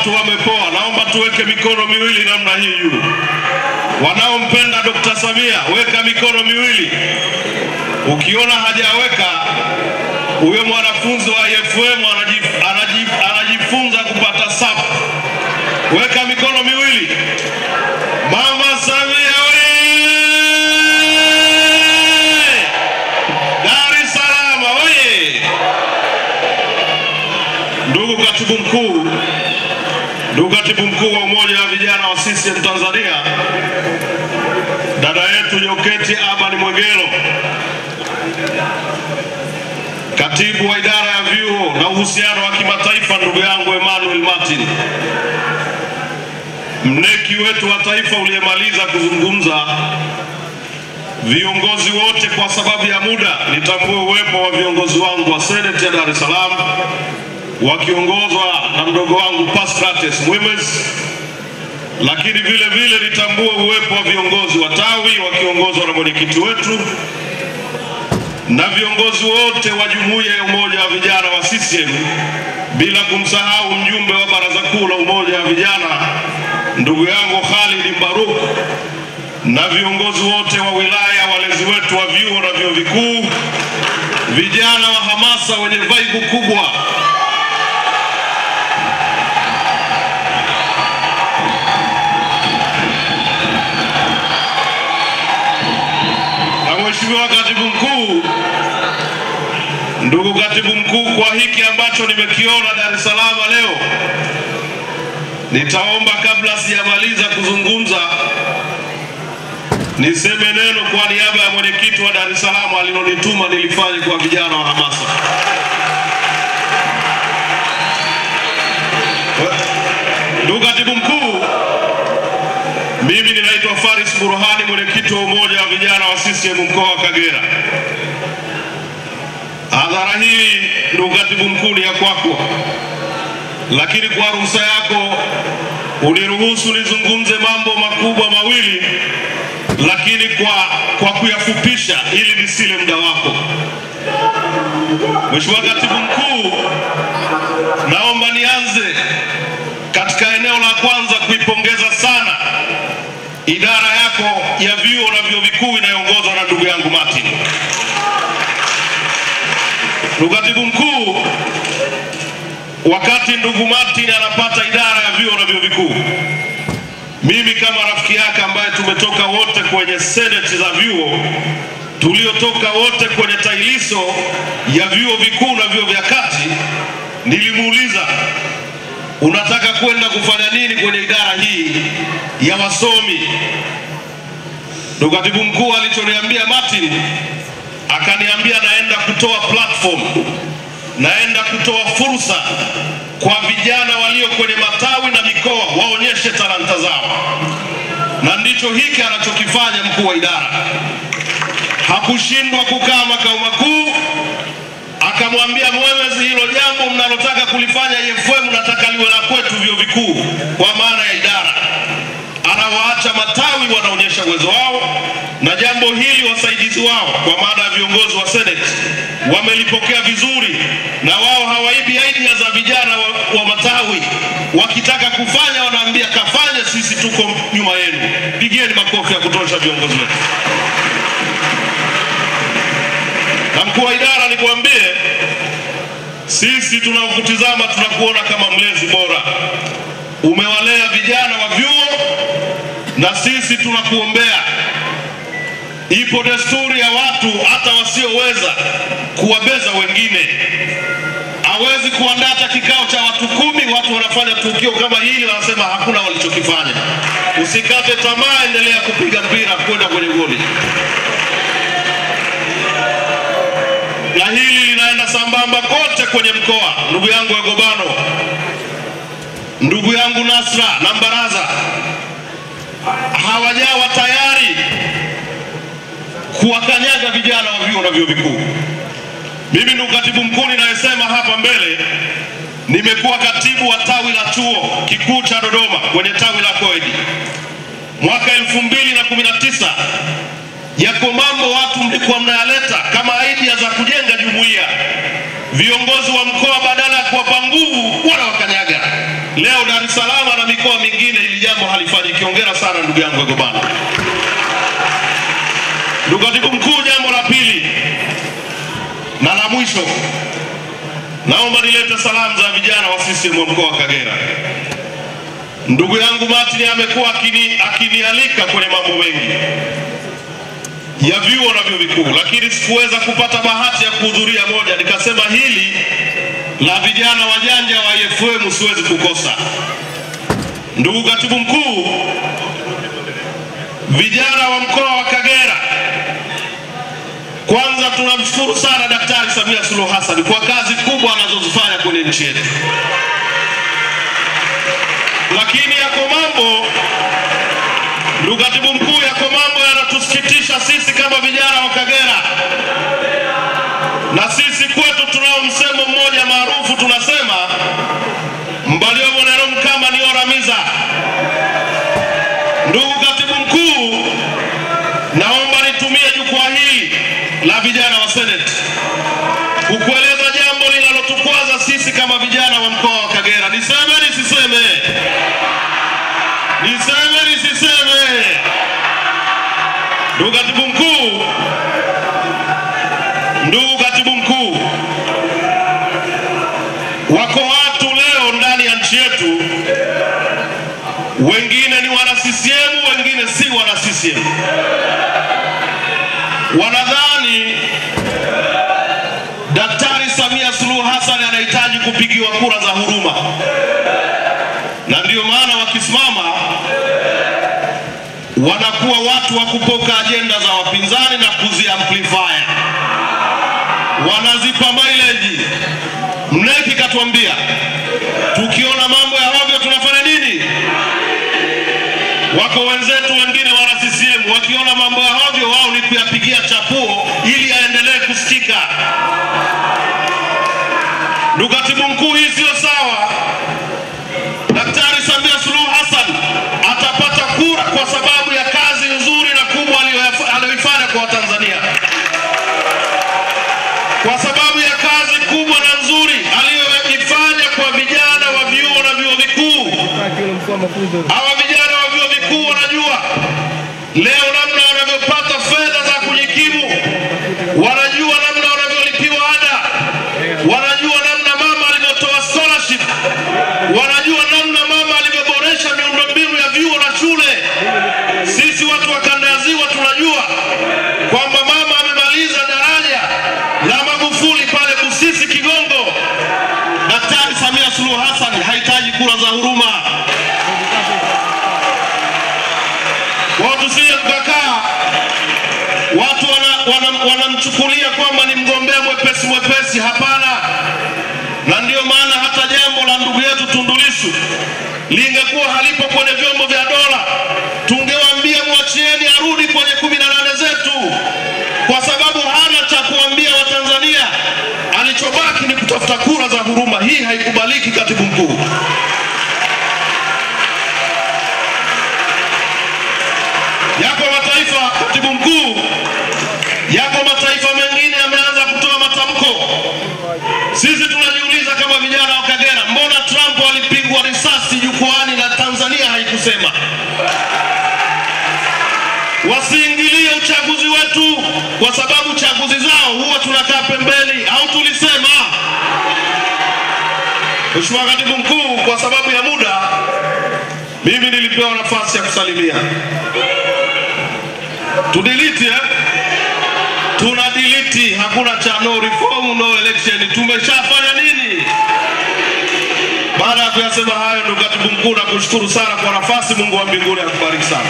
watu wamepoa. Naomba tuweke mikono miwili namna hii juu. Wanaompenda Dr. Samia, weka mikono miwili. Ukiona hajaweka, huyo mwanafunzi wa IFM anajifunza kupata safu. Weka mikono miwili. Mama Samia oye! Dar es Salaam oye! Ndugu katibu mkuu wa Umoja wa Vijana wa CCM Tanzania, dada yetu Joketi Abani Mwegelo, katibu wa idara ya vyuo na uhusiano wa kimataifa ndugu yangu Emmanuel Martin, mneki wetu wa taifa uliyemaliza kuzungumza, viongozi wote, kwa sababu ya muda nitambue uwepo wa viongozi wangu wa Senate ya Dar es Salaam wakiongozwa na mdogo wangu Pascates Mwemezi, lakini vile vile nitambue uwepo wa viongozi wa tawi wakiongozwa na mwenyekiti wetu na viongozi wote wa jumuiya ya Umoja wa Vijana wa CCM, bila kumsahau mjumbe wa Baraza Kuu la Umoja wa Vijana ndugu yangu Khalid Mbaruk, na viongozi wote wa wilaya, walezi wetu wa vyuo na vyuo vikuu, vijana wa hamasa wenye vibe kubwa. Na Mheshimiwa Katibu Mkuu, ndugu Katibu Mkuu, kwa hiki ambacho nimekiona Dar es Salaam leo, nitaomba kabla sijamaliza kuzungumza niseme neno kwa niaba ya mwenyekiti wa Dar es Salaam alilonituma nilifanye kwa vijana wa hamasa. Ndugu Katibu Mkuu, mimi ninaitwa Faris Burhani, mwenyekiti wa Umoja wa Vijana wa CCM mkoa wa Kagera. Hadhara hii ndugu Katibu Mkuu ni ya kwako, lakini kwa ruhusa yako uniruhusu nizungumze mambo makubwa mawili, lakini kwa kuyafupisha ili nisile muda wako. Mheshimiwa Katibu Mkuu, naomba nianze katika eneo la kwanza kuipongeza sana idara yako ya vyuo na vyuo vikuu inayoongozwa na ndugu yangu Martin. Ndugu Katibu Mkuu, wakati ndugu Martin anapata idara ya vyuo na vyuo vikuu, mimi kama rafiki yake ambaye tumetoka wote kwenye seneti za vyuo, tuliotoka wote kwenye tailiso ya vyuo vikuu na vyuo vya kati, nilimuuliza, unataka kwenda kufanya nini kwenye idara hii ya wasomi? Ndugu Katibu Mkuu alichoniambia Martin, akaniambia naenda kutoa platform, naenda kutoa fursa kwa vijana walio kwenye matawi na mikoa waonyeshe talanta zao. Na ndicho hiki anachokifanya mkuu wa idara. Hakushindwa kukaa makao makuu, akamwambia Mwemezi, hilo jambo mnalotaka kulifanya IFM nataka liwe la kwetu vyuo vikuu, kwa maana ya idara. Anawaacha matawi wanaonyesha uwezo wao, na jambo hili wasaidizi wao kwa maana ya viongozi wa Senate wamelipokea vizuri, na wao hawaibi idea za vijana wa matawi. Wakitaka kufanya wanaambia kafanye, sisi tuko nyuma yenu. Pigieni makofi ya kutosha viongozi wetu. Na mkuu wa idara, nikwambie, sisi tunakutizama, tunakuona kama mlezi bora. Umewalea vijana wa vyuo na sisi tunakuombea. Ipo desturi ya watu hata wasioweza kuwabeza wengine. Hawezi kuandaa hata kikao cha watu 10, watu wanafanya tukio kama hili wanasema hakuna walichokifanya. Usikate tamaa, endelea kupiga mpira kwenda kwenye goli. Na hili linaenda sambamba kote kwenye mkoa. Ndugu yangu Egobano, ndugu yangu Nasra na Mbaraza hawajawa tayari kuwakanyaga vijana wa vyuo na vyuo vikuu. Mimi ndugu Katibu Mkuu ninayesema hapa mbele, nimekuwa katibu wa tawi la chuo kikuu cha Dodoma kwenye tawi la Koedi. Mwaka 2019 yako mambo watu mlikuwa mnayaleta kama idea za kujenga jumuiya. Viongozi wa mkoa badala ya kuwapa nguvu wanawakanyaga. Leo Dar es Salaam na mikoa mingine ili jambo halifanyiki. Hongera sana ndugu yangu Egobana. Ndugu Katibu Mkuu, jambo la pili na la mwisho, naomba nilete salamu za vijana wa CCM wa mkoa wa Kagera. Ndugu yangu Martin amekuwa akinialika kwenye mambo mengi ya vyuo na vyuo vikuu, lakini sikuweza kupata bahati ya kuhudhuria moja. Nikasema hili la vijana wajanja wa IFM siwezi kukosa. Ndugu Katibu Mkuu, vijana wa mkoa wa Kagera, kwanza tunamshukuru sana Daktari Samia Suluhu Hassan kwa kazi kubwa anazozifanya kwenye nchi yetu. Lakini yako mambo, ndugu Katibu Mkuu, yako mambo yanatusikitisha sisi kama vijana wa Kagera. Na sisi kwetu tunao msemo mmoja maarufu, tunasema mbalio monero mkama ni oramiza. Ndugu Katibu Mkuu, naomba nitumie jukwaa hili la vijana wa Senate kukueleza jambo linalotukwaza sisi kama vijana wa mkoa wa Kagera. Niseme nisiseme? Niseme nisiseme? Ndugu Katibu Mkuu, wako watu leo ndani ya nchi yetu, wengine ni wana CCM, wengine si wana CCM. Wanadhani Daktari Samia Suluhu Hassan anahitaji kupigiwa kura za huruma, na ndio maana wakisimama wanakuwa watu wa kupoka ajenda za wapinzani na kuziamplify. Wanazipa mileage. Mneki katuambia tukiona mambo ya hovyo tunafanya nini? Wako wenzetu wengine wana CCM, wakiona mambo ya hovyo wao ni kuyapigia chapuo ili yaendelee kusikika. Ndugu Katibu Mkuu, hii sio sawa. Daktari Samia Suluhu Hassan atapata kura kwa sababu ya kazi nzuri na kubwa aliyoifanya kwa Tanzania. Kwa sababu ya kazi kubwa na nzuri aliyoifanya kwa vijana wa vyuo na vyuo vikuu. Hawa vijana wa vyuo vikuu wanajua leo namna wanavyopata fedha za kujikimu, wanajua namna wanavyolipiwa ada, wanajua namna mama alivyotoa scholarship, wanajua namna mama alivyoboresha miundombinu ya vyuo na shule. Sisi watu wa kanda ya Ziwa tunajua kwamba mama amemaliza daraja la Magufuli pale Busisi Kigongo. Daktari Samia Suluhu Hassan hahitaji kura za huruma. Watu sije kukaa watu wanamchukulia kwamba ni mgombea mwepesi. Hapana. Na ndio maana hata jambo la ndugu yetu Tundu Lissu lingekuwa halipo kwenye vyombo vya dola, tungewaambia mwachieni arudi kwenye 18 zetu, kwa sababu hana cha kuambia Watanzania. Alichobaki ni kutafuta kura za huruma. Hii haikubaliki, Katibu Mkuu. Yako mataifa, Katibu Mkuu, yako mataifa mengine yameanza kutoa matamko. Sisi tunajiuliza kama vijana wa Kagera, mbona Trump alipigwa risasi jukwani na Tanzania haikusema? Wasiingilie uchaguzi wetu, kwa sababu chaguzi zao huwa tunakaa pembeni, au tulisema? Mheshimiwa Katibu Mkuu, kwa sababu ya muda, mimi nilipewa nafasi ya kusalimia. Tudelete tuna delete, hakuna cha no reform no election. Tumeshafanya nini? Baada ya kuyasema hayo, ndugu Katibu Mkuu, nakushukuru sana kwa nafasi. Mungu wa mbinguni akubariki sana.